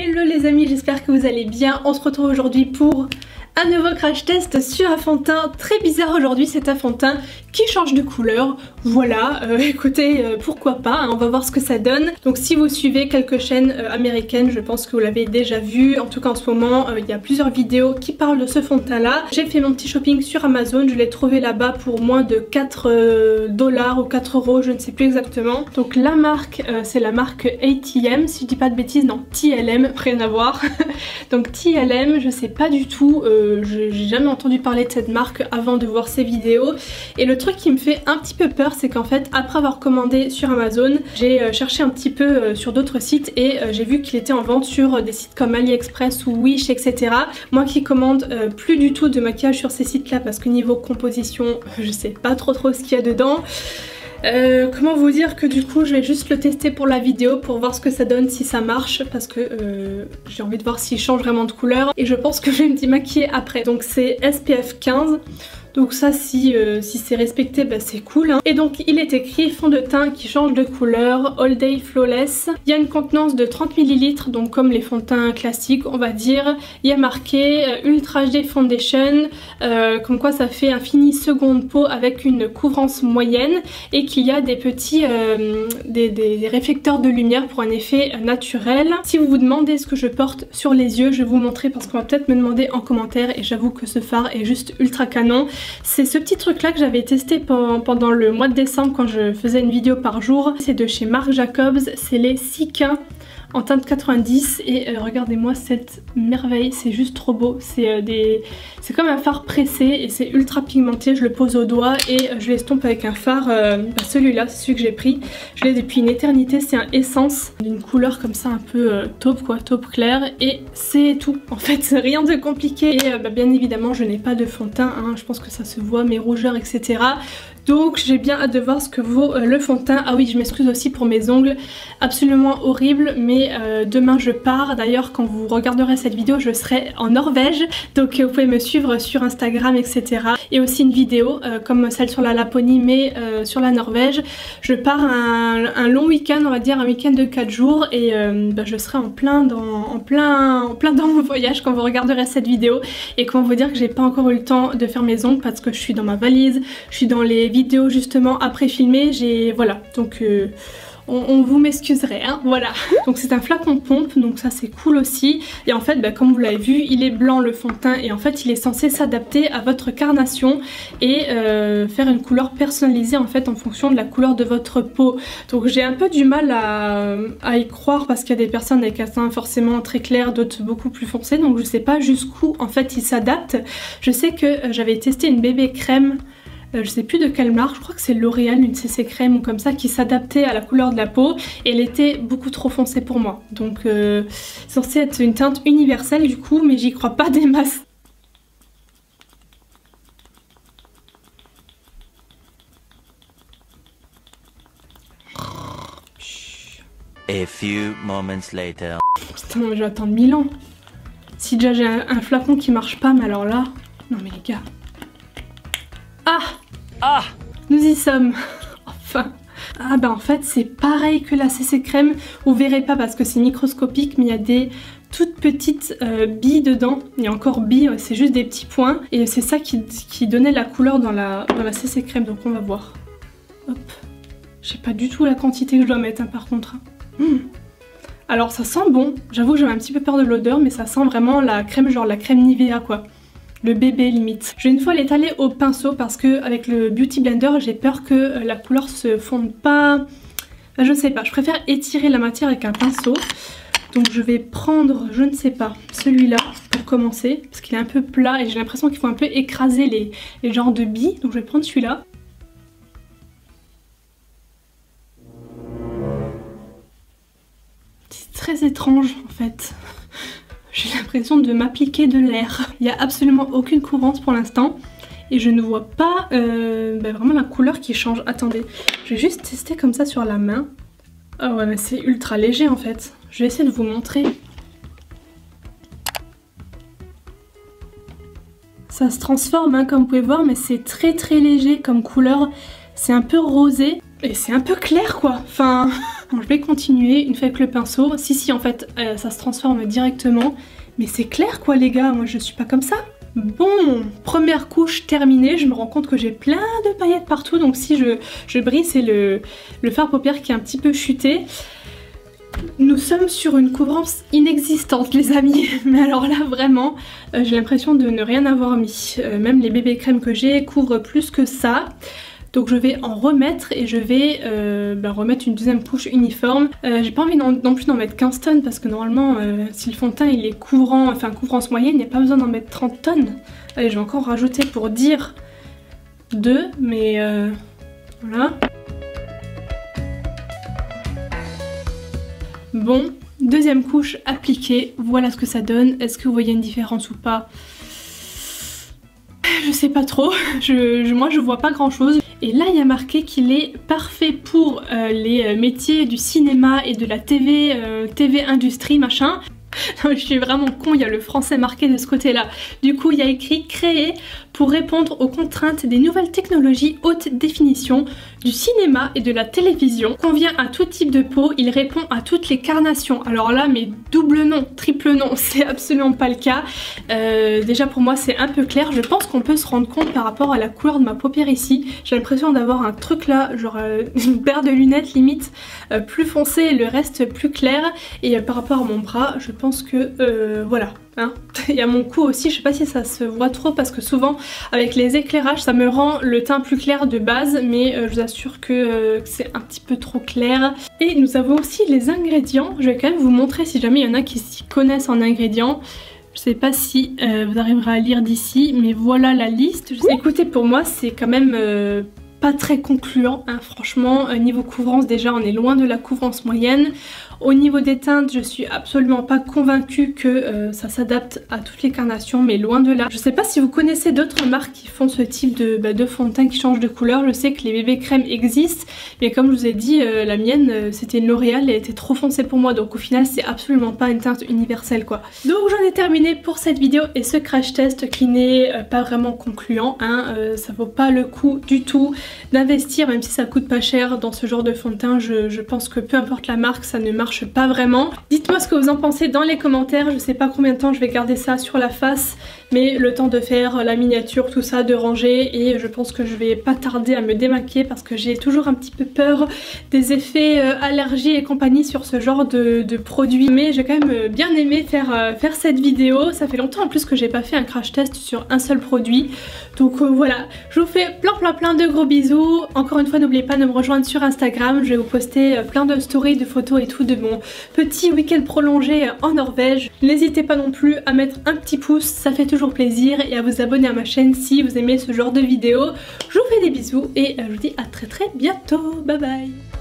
Hello les amis, j'espère que vous allez bien. On se retrouve aujourd'hui pour un nouveau crash test sur un fond de teint très bizarre aujourd'hui. C'est un fond de teint qui change de couleur. Voilà, écoutez, pourquoi pas, hein, on va voir ce que ça donne. Donc si vous suivez quelques chaînes américaines, je pense que vous l'avez déjà vu. En tout cas en ce moment, il y a plusieurs vidéos qui parlent de ce fond de teint là. J'ai fait mon petit shopping sur Amazon, je l'ai trouvé là-bas pour moins de 4 $ ou 4 €, je ne sais plus exactement. Donc la marque, c'est la marque ATM, si je dis pas de bêtises, non, TLM, rien à voir. Donc TLM, je sais pas du tout, j'ai jamais entendu parler de cette marque avant de voir ces vidéos. Et le truc qui me fait un petit peu peur, c'est qu'en fait, après avoir commandé sur Amazon, j'ai cherché un petit peu sur d'autres sites et j'ai vu qu'il était en vente sur des sites comme AliExpress ou Wish, etc. Moi qui commande plus du tout de maquillage sur ces sites-là parce que niveau composition, je sais pas trop ce qu'il y a dedans. Comment vous dire que du coup je vais juste le tester pour la vidéo pour voir ce que ça donne, si ça marche, parce que j'ai envie de voir s'il change vraiment de couleur et je pense que je vais me démaquiller après. Donc c'est SPF 15. Donc ça si c'est respecté, bah, c'est cool hein. Et donc il est écrit fond de teint qui change de couleur, All Day Flawless. Il y a une contenance de 30 ml, donc comme les fonds de teint classiques on va dire. Il y a marqué Ultra HD Foundation, comme quoi ça fait un fini seconde peau avec une couvrance moyenne et qu'il y a des petits des réflecteurs de lumière pour un effet naturel. Si vous vous demandez ce que je porte sur les yeux, je vais vous montrer parce qu'on va peut-être me demander en commentaire et j'avoue que ce fard est juste ultra canon. C'est ce petit truc là que j'avais testé pendant le mois de décembre quand je faisais une vidéo par jour. C'est de chez Marc Jacobs, c'est les Sika en teinte 90 et regardez-moi cette merveille, c'est juste trop beau. C'est comme un fard pressé et c'est ultra pigmenté. Je le pose au doigt et je l'estompe avec un fard, celui-là, c'est celui que j'ai pris. Je l'ai depuis une éternité, c'est un Essence d'une couleur comme ça un peu taupe quoi, taupe clair, et c'est tout en fait, rien de compliqué. Et bien évidemment je n'ai pas de fond de teint, hein. Je pense que ça se voit, mes rougeurs etc. Donc j'ai bien hâte de voir ce que vaut le fond de teint. Ah oui, je m'excuse aussi pour mes ongles, absolument horribles, mais demain je pars. D'ailleurs quand vous regarderez cette vidéo je serai en Norvège, donc vous pouvez me suivre sur Instagram etc. Et aussi une vidéo comme celle sur la Laponie mais sur la Norvège. Je pars un long week-end, on va dire un week-end de 4 jours et je serai en plein dans mon voyage quand vous regarderez cette vidéo. Et comment vous dire que j'ai pas encore eu le temps de faire mes ongles parce que je suis dans ma valise, je suis dans les vidéos justement après filmées, voilà, donc on vous m'excuserait hein, voilà. Donc c'est un flacon pompe, donc ça c'est cool aussi. Et en fait comme vous l'avez vu, il est blanc le fond de teint et en fait il est censé s'adapter à votre carnation et faire une couleur personnalisée en fait en fonction de la couleur de votre peau. Donc j'ai un peu du mal à y croire parce qu'il y a des personnes avec un teint forcément très clair, d'autres beaucoup plus foncé, donc je sais pas jusqu'où en fait il s'adapte. Je sais que j'avais testé une bébé crème, je sais plus de quelle marque, je crois que c'est L'Oréal, une CC crème ou comme ça, qui s'adaptait à la couleur de la peau et elle était beaucoup trop foncée pour moi. Donc c'est censé être une teinte universelle du coup, mais j'y crois pas des masses. A few moments later. Putain, je vais attendre 1000 ans. Si déjà j'ai un flacon qui marche pas, mais alors là... Non mais les gars... Ah, nous y sommes. Enfin. Ah bah en fait c'est pareil que la CC crème. Vous verrez pas parce que c'est microscopique, mais il y a des toutes petites billes dedans. Il y a encore billes, c'est juste des petits points. Et c'est ça qui donnait la couleur dans la CC crème. Donc on va voir. Hop. Je sais pas du tout la quantité que je dois mettre hein, par contre. Alors ça sent bon. J'avoue que j'avais un petit peu peur de l'odeur, mais ça sent vraiment la crème, genre la crème Nivea quoi. Le bébé limite. Je vais une fois l'étaler au pinceau parce que avec le Beauty Blender j'ai peur que la couleur se fonde pas. Enfin, je sais pas, je préfère étirer la matière avec un pinceau. Donc je vais prendre, je ne sais pas, celui-là pour commencer parce qu'il est un peu plat et j'ai l'impression qu'il faut un peu écraser les genres de billes. Donc je vais prendre celui-là. C'est très étrange en fait. J'ai l'impression de m'appliquer de l'air. Il n'y a absolument aucune couvrance pour l'instant. Et je ne vois pas vraiment la couleur qui change. Attendez, je vais juste tester comme ça sur la main. Ah ouais mais c'est ultra léger en fait. Je vais essayer de vous montrer. Ça se transforme hein, comme vous pouvez voir, mais c'est très léger comme couleur. C'est un peu rosé et c'est un peu clair quoi. Enfin... Donc je vais continuer une fois avec le pinceau. Si en fait ça se transforme directement. Mais c'est clair quoi les gars, moi je suis pas comme ça. Bon, première couche terminée, je me rends compte que j'ai plein de paillettes partout, donc si je brille, c'est le fard à paupières qui est un petit peu chuté. Nous sommes sur une couvrance inexistante les amis, mais alors là vraiment, j'ai l'impression de ne rien avoir mis. Même les bébés crèmes que j'ai couvrent plus que ça. Donc je vais en remettre et je vais remettre une deuxième couche uniforme. J'ai pas envie non plus d'en mettre 15 tonnes parce que normalement si le fond de teint il est couvrant, enfin couvrance moyenne, il n'y a pas besoin d'en mettre 30 tonnes. Allez, je vais encore rajouter pour dire 2, mais voilà. Bon, deuxième couche appliquée, voilà ce que ça donne. Est-ce que vous voyez une différence ou pas? Je sais pas trop, moi je vois pas grand chose. Et là il y a marqué qu'il est parfait pour les métiers du cinéma et de la TV, TV industrie machin. Non, je suis vraiment con, il y a le français marqué de ce côté là. Du coup il y a écrit créé pour répondre aux contraintes des nouvelles technologies haute définition du cinéma et de la télévision. Convient à tout type de peau, il répond à toutes les carnations. Alors là mais double non, triple non, c'est absolument pas le cas. Déjà pour moi c'est un peu clair, je pense qu'on peut se rendre compte par rapport à la couleur de ma paupière ici. J'ai l'impression d'avoir un truc là, genre une paire de lunettes limite plus foncé et le reste plus clair. Et par rapport à mon bras, je pense que voilà. Hein. Il y a mon cou aussi, je sais pas si ça se voit trop parce que souvent avec les éclairages ça me rend le teint plus clair de base, mais je vous assure que c'est un petit peu trop clair. Et nous avons aussi les ingrédients, je vais quand même vous montrer si jamais il y en a qui s'y connaissent en ingrédients. Je sais pas si vous arriverez à lire d'ici, mais voilà la liste. Écoutez, pour moi c'est quand même pas très concluant, hein, franchement. Niveau couvrance déjà on est loin de la couvrance moyenne. Au niveau des teintes, je suis absolument pas convaincue que ça s'adapte à toutes les carnations, mais loin de là. Je sais pas si vous connaissez d'autres marques qui font ce type de fond de teint qui change de couleur. Je sais que les bébés crèmes existent, mais comme je vous ai dit, la mienne c'était une L'Oréal, elle était trop foncée pour moi, donc au final c'est absolument pas une teinte universelle quoi. Donc j'en ai terminé pour cette vidéo et ce crash test qui n'est pas vraiment concluant, hein. Ça vaut pas le coup du tout d'investir, même si ça coûte pas cher dans ce genre de fond de teint. Je pense que peu importe la marque, ça ne marche pas vraiment. Dites-moi ce que vous en pensez dans les commentaires. Je sais pas combien de temps je vais garder ça sur la face, mais le temps de faire la miniature, tout ça, de ranger, et je pense que je vais pas tarder à me démaquiller parce que j'ai toujours un petit peu peur des effets allergie et compagnie sur ce genre de produits. Mais j'ai quand même bien aimé faire cette vidéo. Ça fait longtemps en plus que j'ai pas fait un crash test sur un seul produit. Donc voilà, je vous fais plein de gros bisous. Encore une fois, n'oubliez pas de me rejoindre sur Instagram. Je vais vous poster plein de stories, de photos et tout de mon petit week-end prolongé en Norvège. N'hésitez pas non plus à mettre un petit pouce, ça fait toujours plaisir, et à vous abonner à ma chaîne si vous aimez ce genre de vidéos. Je vous fais des bisous et je vous dis à très bientôt. Bye bye.